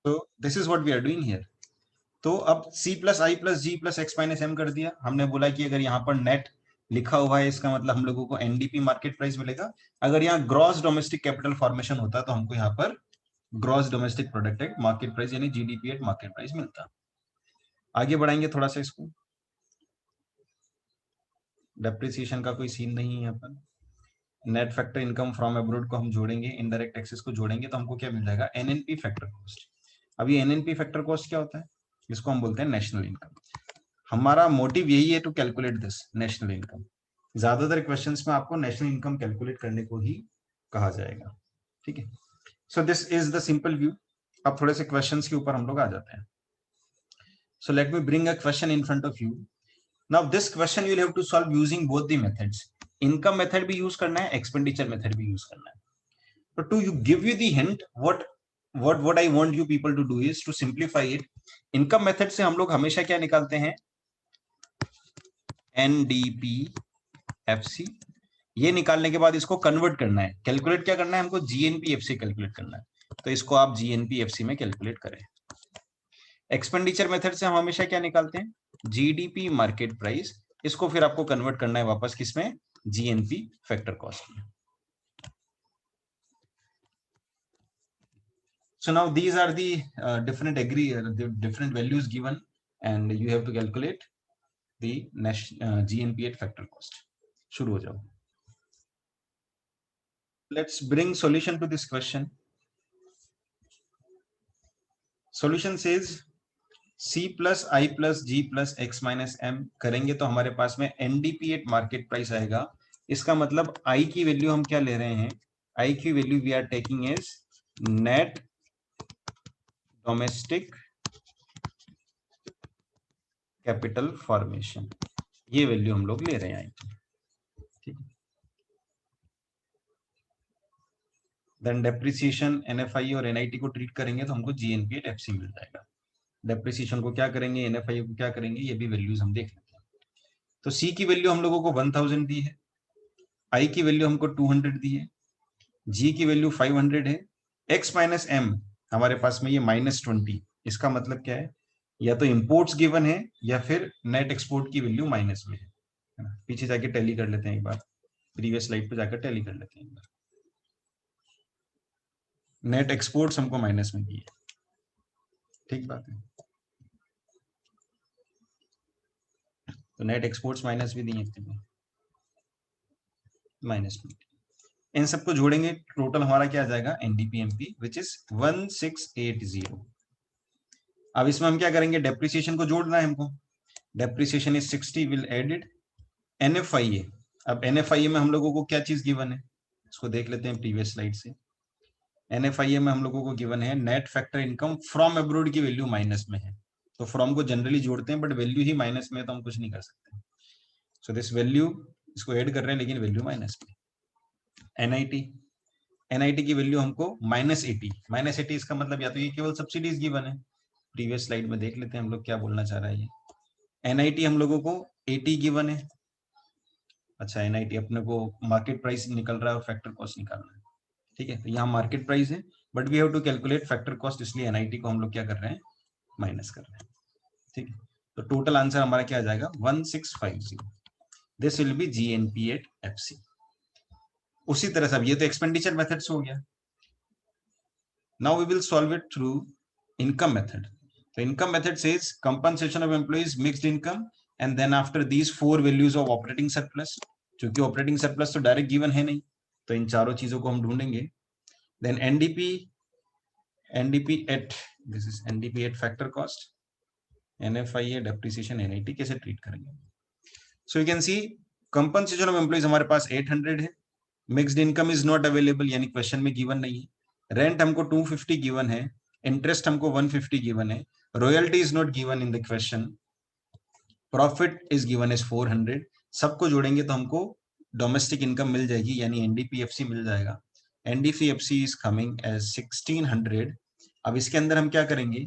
तो this is what we are doing here. तो अब C plus I plus G plus X minus M कर दिया हमने। बोला कि अगर यहाँ पर नेट लिखा हुआ है इसका मतलब हम लोगों को एनडीपी मार्केट प्राइस मिलेगा। अगर यहाँ ग्रॉस डोमेस्टिक कैपिटल फॉर्मेशन होता तो हमको यहाँ पर gross domestic product at market price यानी जीडीपी एट मार्केट प्राइस मिलता। आगे बढ़ाएंगे थोड़ा सा इसको। डेप्रिसिएशन का कोई सीन नहीं है यहाँ पर। Net factor income from abroad को हम जोड़ेंगे, इनडायरेक्ट टैक्सेस को जोड़ेंगे तो हमको क्या मिल जाएगा, एनएनपी फैक्टर कॉस्ट। अब ये एनएनपी फैक्टर कॉस्ट क्या होता है, इसको हम बोलते हैं नेशनल इनकम। हमारा मोटिव यही है to calculate this national income. ज्यादातर क्वेश्चंस में आपको नेशनल इनकम कैलकुलेट करने को ही कहा जाएगा। ठीक है, so this is the simple view. अब थोड़े से क्वेश्चंस के ऊपर हम लोग आ जाते हैं। So let me bring a question in front of you. Now this question you will have to solve using both the methods. Income method भी यूज करना है, एक्सपेंडिचर मेथड भी यूज करना है। तो to you give you the hint what I want you people to do is to simplify it. Income method से हम लोग हमेशा क्या निकालते हैं, एनडीपी एफसी। ये निकालने के बाद इसको कन्वर्ट करना है, कैलकुलेट क्या करना है हमको, जीएनपीएफसी कैलकुलेट करना है। तो इसको आप जीएनपीएफसी में कैलकुलेट करें। एक्सपेंडिचर मेथड से हम हमेशा क्या निकालते हैं, जीडीपी मार्केट प्राइस। इसको फिर आपको कन्वर्ट करना है वापस किसमें, जीएनपी फैक्टर कॉस्ट में। So now these are the different values given and you have to calculate the GNP at factor cost. शुरू हो जाओ। Let's bring solution to this question. Solution says C plus I plus G plus X minus M करेंगे तो हमारे पास में NDP at market price आएगा। इसका मतलब I की वैल्यू हम क्या ले रहे हैं, I की value we are taking is net domestic capital formation. ये वैल्यू हम लोग ले रहे हैं। ठीक है, देन डेप्रिसिएशन एनएफआई और एनआईटी को ट्रीट करेंगे तो हमको जीएनपी एट एफसी मिल जाएगा। डेप्रिसिएशन को क्या करेंगे, एनएफआई को क्या करेंगे, ये भी वैल्यूज हम देख लेते हैं। तो सी की वैल्यू हम लोगों को 1000 दी है, आई की वैल्यू हमको 200 दी है, जी की वैल्यू 500 है, एक्स माइनस एम हमारे पास में ये -20। इसका मतलब क्या है, या तो इंपोर्ट्स गिवन है या फिर नेट एक्सपोर्ट की वैल्यू माइनस में है ना। पीछे जाके टैली कर लेते हैं एक बार, प्रीवियस स्लाइड पे जाकर टैली कर लेते हैं एक बार। नेट एक्सपोर्ट्स हमको माइनस में दिए, ठीक बात है। तो नेट एक्सपोर्ट्स माइनस भी दिए थे, माइनस में। इन सबको जोड़ेंगे टोटल हमारा क्या आ जाएगा, एनडीपीएमपी विच इज 1680। अब इसमें हम क्या करेंगे, डेप्रिसिएशन को जोड़ना है हमको। Depreciation is 60 will added NFIA. अब एनएफआईए में हम लोगों को क्या चीज गिवन है, इसको देख लेते हैं प्रीवियस स्लाइड से। एनएफआईए में हम लोगों को गिवन है net factor income from abroad की वैल्यू माइनस में है। तो फ्रॉम को जनरली जोड़ते हैं बट वैल्यू ही माइनस में है तो हम कुछ नहीं कर सकते। सो दिस वैल्यू, इसको ऐड कर रहे हैं लेकिन वैल्यू माइनस में। एनआईटी, एनआईटी की वैल्यू हमको -80। -80 इसका मतलब या तो ये केवल सब्सिडीज गिवन है, प्रीवियस स्लाइड में देख लेते हैं हम लोग क्या बोलना चाह रहा है ये। एनआईटी हम लोगों को 80 गिवन है। अच्छा, एनआईटी अपने को मार्केट प्राइस निकल रहा है और फैक्टर कॉस्ट निकालना है। ठीक है, तो यहाँ मार्केट प्राइस है but we have to calculate factor cost, इसलिए एनआईटी को हम लोग क्या कर रहे हैं, माइनस कर रहे हैं। ठीक है, तो टोटल आंसर हमारा क्या आ जाएगा, 1650। This will be GNP at FC. उसी तरह से अब ये तो एक्सपेंडिचर मेथड से हो गया। Now we will solve it through income method. The income method says compensation of employees mixed income and then after these four values of operating surplus. क्योंकि ऑपरेटिंग सरप्लस तो डायरेक्ट गिवन है नहीं तो इन चारों चीजों को हम ढूंढेंगे। Then NDP at, this is NDP at factor cost, NFIA, depreciation, NIT कैसे ट्रीट करेंगे। So you can see compensation of employees हमारे पास 800 है, mixed income is not available यानी क्वेश्चन में गिवन नहीं है। रेंट हमको 250 गिवन है, इंटरेस्ट हमको 150 गिवन है, royalty is not given in the question, profit is given as 400। सबको जोड़ेंगे तो हमको डोमेस्टिक इनकम मिल जाएगी यानी एनडीपीएफसी मिल जाएगा। NDPFC is coming as 1600। अब इसके अंदर हम क्या करेंगे,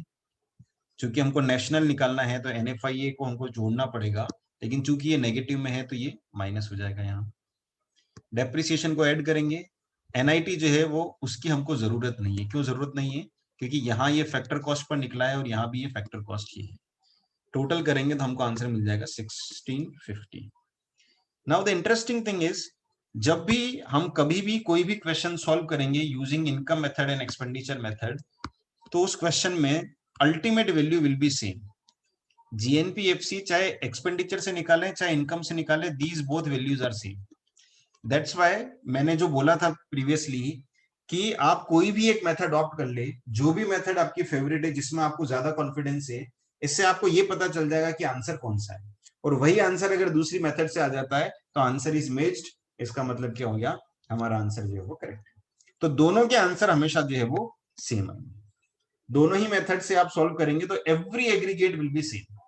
चूंकि हमको नेशनल निकालना है तो एनएफआईए को हमको जोड़ना पड़ेगा, लेकिन चूंकि ये नेगेटिव में है तो ये माइनस हो जाएगा यहाँ। डेप्रिसिएशन को ऐड करेंगे, एनआईटी जो है वो उसकी हमको जरूरत नहीं है। क्यों जरूरत नहीं है, क्योंकि यहाँ ये फैक्टर कॉस्ट पर निकला है और यहाँ भी ये फैक्टर कॉस्ट ही है। टोटल करेंगे तो हमको आंसर मिल जाएगा 1650। Now the interesting thing is, जब भी हम कभी भी कोई भी क्वेश्चन सॉल्व करेंगे using income method and expenditure method, तो उस क्वेश्चन में ultimate value will be same. GNPFC चाहे एक्सपेंडिचर से निकालें चाहे इनकम से निकालें, these both values are same. That's why मैंने जो बोला था प्रीवियसली कि आप कोई भी एक मेथड अडॉप्ट कर ले, जो भी मेथड आपकी फेवरेट है, जिसमें आपको ज्यादा कॉन्फिडेंस है, इससे आपको ये पता चल जाएगा कि आंसर कौन सा है। और वही आंसर अगर दूसरी मेथड से आ जाता है तो आंसर इज मैच्ड, इसका मतलब क्या हो गया, हमारा आंसर जो है वो करेक्ट है। तो दोनों के आंसर हमेशा जो है वो सेम आएंगे। दोनों ही मेथड से आप सॉल्व करेंगे तो every aggregate will be same.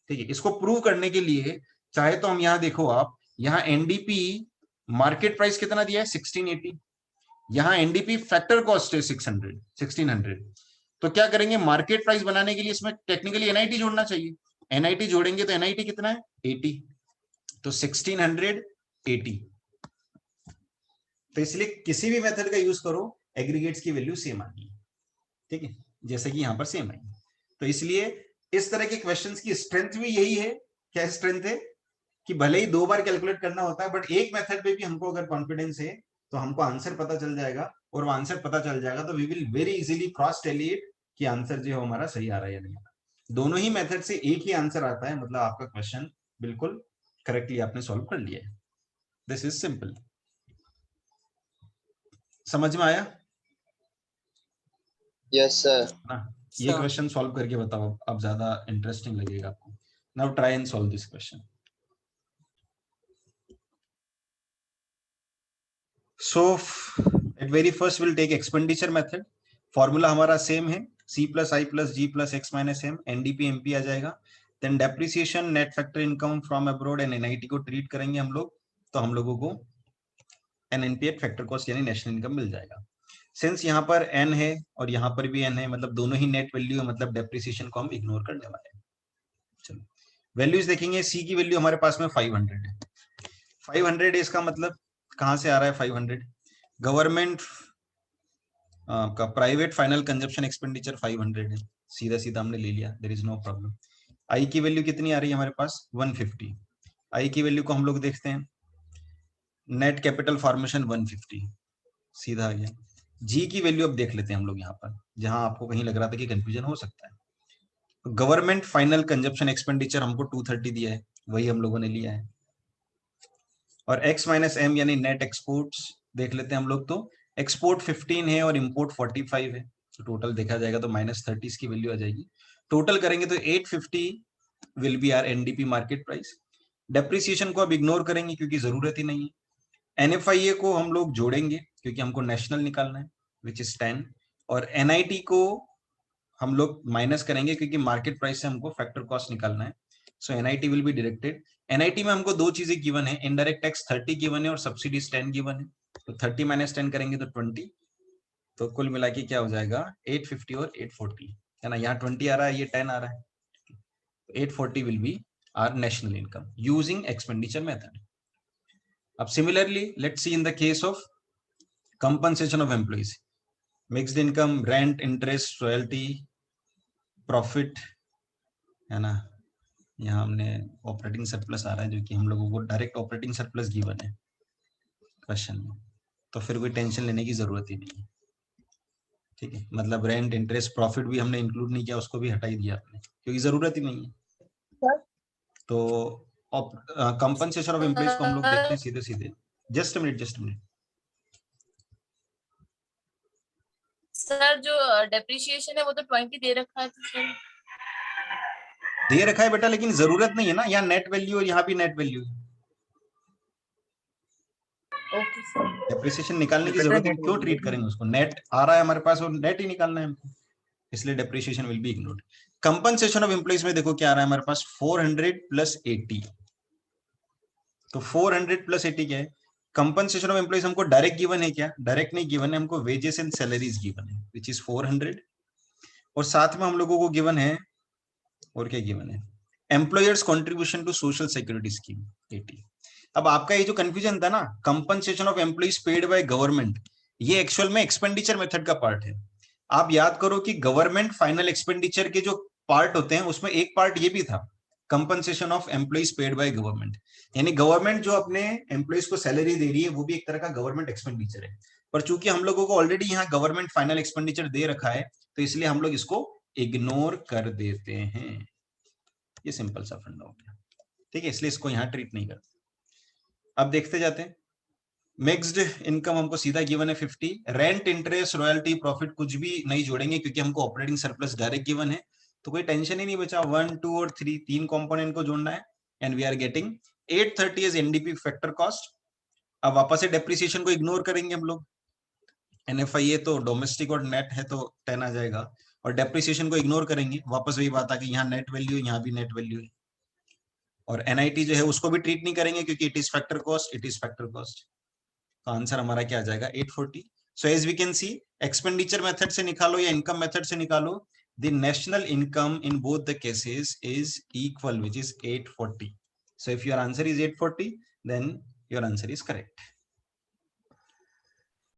ठीक है, इसको प्रूव करने के लिए चाहे तो हम यहां देखो, आप यहां एनडीपी मार्केट प्राइस कितना दिया है 1680, यहां एनडीपी फैक्टर कॉस्ट है 1600। तो क्या करेंगे, मार्केट प्राइस बनाने के लिए इसमें टेक्निकली एनआईटी जोड़ना चाहिए। एनआईटी जोड़ेंगे तो एनआईटी कितना है 80, तो 1680। तो इसलिए किसी भी मेथड का यूज करो, एग्रीगेट्स की वैल्यू सेम आनी है। ठीक है, जैसे कि यहां पर सेम आई। तो इसलिए इस तरह के क्वेश्चंस की स्ट्रेंथ भी यही है। क्या स्ट्रेंथ है कि भले ही 2 बार कैलकुलेट करना होता है, बट एक मेथड पे भी हमको अगर कॉन्फिडेंस है तो हमको आंसर पता चल जाएगा, और वो आंसर पता चल जाएगा तो we will very easily cross tally कि आंसर जो है हमारा सही आ रहा है या नहीं आ रहा। दोनों ही मेथड से एक ही आंसर आता है, मतलब आपका क्वेश्चन बिल्कुल करेक्टली आपने सॉल्व कर लिया है। This is simple. समझ में आया? Yes sir. ना, ये क्वेश्चन सॉल्व करके बताओ, अब ज्यादा इंटरेस्टिंग लगेगा आपको। Now try and solve this question. So at very first will take expenditure method. Formula हमारा सेम है, C plus I plus G plus X minus M, NDP MP आ जाएगा। Then depreciation, net factor income from abroad and NIT को treat करेंगे हम लोग, तो हम लोगों को एनएनपी एट फैक्टर कॉस्ट यानी नेशनल इनकम मिल जाएगा। सिंस यहाँ पर एन है और यहाँ पर भी एन है, मतलब दोनों ही नेट वैल्यू है, मतलब डेप्रिसिएशन को हम इग्नोर करने वाले हैं। चलो वैल्यूज देखेंगे। सी की वैल्यू हमारे पास में 500 है। 500 है, इसका मतलब कहां से आ रहा है 500? गवर्नमेंट का प्राइवेट फाइनल कंजप्शन एक्सपेंडिचर 500 है, सीधा सीधा हमने ले लिया, देयर इज नो प्रॉब्लम। आई की वैल्यू कितनी आ रही है हमारे पास 150। आई की वैल्यू को हम लोग देखते हैं, नेट कैपिटल फॉर्मेशन 150, सीधा आ गया। जी की वैल्यू अब देख लेते हैं हम लोग यहाँ पर, जहां आपको कहीं लग रहा था कि कंफ्यूजन हो सकता है। गवर्नमेंट फाइनल कंजप्शन एक्सपेंडिचर हमको 230 दिया है, वही हम लोगों ने लिया है। और x माइनस एम यानी नेट एक्सपोर्ट्स देख लेते हैं हम लोग, तो एक्सपोर्ट 15 है और इंपोर्ट 45 है, तो टोटल देखा जाएगा तो -30 इसकी वैल्यू आ जाएगी। टोटल करेंगे तो 850 will be our NDP market price. Depreciation को अब इग्नोर करेंगे क्योंकि जरूरत ही नहीं है। एनएफआईए को हम लोग जोड़ेंगे क्योंकि हमको नेशनल निकालना है, विच इज 10। और एनआईटी को हम लोग माइनस करेंगे क्योंकि मार्केट प्राइस से हमको फैक्टर कॉस्ट निकालना है। So NIT will be deducted. NIT में हमको 2 चीजें गिवन है, इनडायरेक्ट टैक्स 30 गिवन है और सब्सिडीज 10 गिवन है, तो 30 माइनस 10 करेंगे तो 20, तो कुल मिला के क्या हो जाएगा 850 और 840 है ना। यहाँ 20 आ रहा है, ये 10 आ रहा है, 840 will be our national income using expenditure method. अब similarly let's see in the case of compensation of employees, mixed income, rent, interest, royalty, profit, है ना। यहाँ हमने ऑपरेटिंग सरप्लस आ रहा है जो कि हम लोगों को डायरेक्ट ऑपरेटिंग सरप्लस गिवन है क्वेश्चन में, तो फिर कोई टेंशन लेने की जरूरत ही नहीं है। ठीक है, मतलब रेंट, इंटरेस्ट, प्रॉफिट भी हमने इंक्लूड नहीं किया, उसको भी हटा ही दिया आपने क्योंकि जरूरत ही नहीं है। तो कंपनसेशन ऑफ एम्प्लॉइज को हम लोग देखते हैं सीधे सीधे। जस्ट मिनट सर, जो डेप्रिसिएशन है वो तो 20 दे रखा है, तो सर दे रखा है बेटा, लेकिन जरूरत नहीं है ना, यहाँ नेट वैल्यू और यहाँ भी नेट वैल्यू है। Okay sir. डेप्रिसिएशन निकालने की जरूरत है, क्यों ट्रीट करेंगे उसको, नेट आ रहा है हमारे पास और नेट ही निकालना है हमको, इसलिए depreciation will be ignored. Compensation of employees में देखो क्या आ रहा है हमारे पास 400 प्लस 80, तो 400 प्लस 80 क्या है? कंपनसेशन ऑफ एम्प्लॉइज हमको डायरेक्ट गिवन है क्या? डायरेक्ट नहीं गिवन है, हमको वेजेस एंड सैलरीज गिवन है विच इज 400, और साथ में हम लोगों को गिवन है, और क्या गिवन है, employers contribution to social security scheme 80। अब आपका ये जो कंफ्यूजन था ना, compensation of employees paid by government, ये एक्चुअल में एक्सपेंडिचर मेथड का पार्ट है। आप याद करो कि गवर्नमेंट फाइनल एक्सपेंडिचर के जो पार्ट होते हैं उसमें एक पार्ट ये भी था, compensation of employees paid by government, यानी गवर्नमेंट जो अपने एम्प्लॉइज को सैलरी दे रही है वो भी एक तरह का गवर्नमेंट एक्सपेंडिचर है। पर चूंकि हम लोगों को ऑलरेडी यहाँ गवर्नमेंट फाइनल एक्सपेंडिचर दे रखा है तो इसलिए हम लोग इसको इग्नोर कर देते हैं। ये सिंपल सा फंडा हो गया, ठीक है, इसलिए इसको यहाँ ट्रीट नहीं करते। अब देखते जाते हैं। मिक्स्ड इनकम हमको सीधा गिवन है 50, रेंट इंटरेस्ट रॉयल्टी प्रॉफिट कुछ भी नहीं जोड़ेंगे क्योंकि हमको ऑपरेटिंग सरप्लस डायरेक्ट गिवन है, तो कोई टेंशन ही नहीं बचा। 1, 2 और 3 तीन कंपोनेंट को जोड़ना है and we are getting 830 is NDP factor cost. अब वापस से डेप्रिसिएशन को इग्नोर करेंगे हम लोग, एनएफआईए तो डोमेस्टिक और नेट है तो 10 आ जाएगा, और डेप्रिसिएशन को इग्नोर करेंगे, वापस वही बात आ गई, यहाँ नेट वैल्यू यहाँ भी नेट वैल्यू है, और एनआईटी जो है उसको भी ट्रीट नहीं करेंगे क्योंकि it is factor cost, it is factor cost. तो आंसर हमारा क्या आ जाएगा 840। So as we can see expenditure method से निकालो या इनकम मेथड से निकालो, the national income in both the cases is equal, which is 840। So if your answer is 840 then your answer is correct.